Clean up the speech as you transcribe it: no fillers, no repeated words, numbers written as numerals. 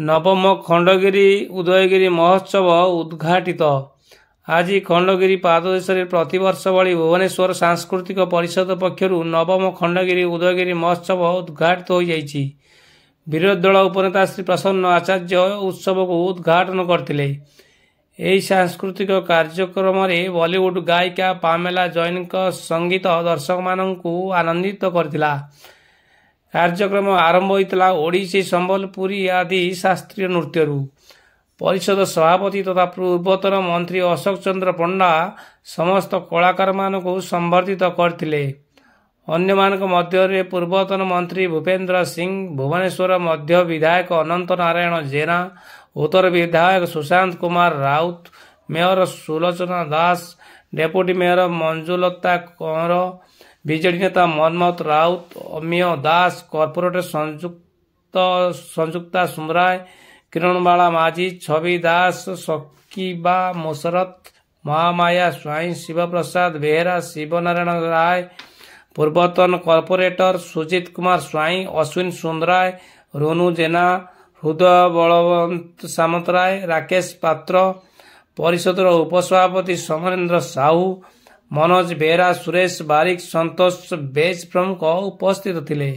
नवम खंडगिरी उदयगिरी महोत्सव उद्घाटित। आज खंडगिरी पाददेश प्रतिवर्ष भली भुवनेश्वर सांस्कृतिक परिषद पक्षर नवम खंडगिरी उदयगिरी महोत्सव उद्घाटित हो जाइछि। विरोधी दल उपनेता श्री प्रसन्न आचार्य उत्सव को उद्घाटन करथिले। एही सांस्कृतिक कार्यक्रम में बॉलीवुड गायिका पामेला जैन संगीत दर्शक मानू आनंदित करथिला। कार्यक्रम आरंभ होता ओडिसी संबलपुरी आदि शास्त्रीय नृत्य। परिषद सभापति तथा पूर्वतन मंत्री अशोक चंद्र पंडा समस्त कलाकार मानक संबर्धित करथिले। अन्य मानक मध्य पूर्वतन मंत्री भूपेन्द्र सिंह, भुवनेश्वर मध्य विधायक अनंत नारायण जेना, उत्तर विधायक Sushant Kumar Raut, mayor Sulochana Das, deputy mayor Manjulata Kanwar, BJD नेता मनमोहन राउत, अमीय दास, कॉर्पोरेटर संयुक्ता सुमराय, किरणबाला माझी, छवि दास, सकीबा मुशरत, महामाया स्वाई, शिव प्रसाद बेहेरा, शिवनारायण राय, पूर्वतन कॉर्पोरेटर सुजीत कुमार स्वाई, अश्विन सुंदराय, रोनू जेना, हृदय बलवंत सामंतराय, राकेश पात्र, परिषदर उपसभापति समरेन्द्र साहू, मनोज बेहेरा, सुरेश बारिक, संतोष बेज प्रमुख उपस्थित थिले।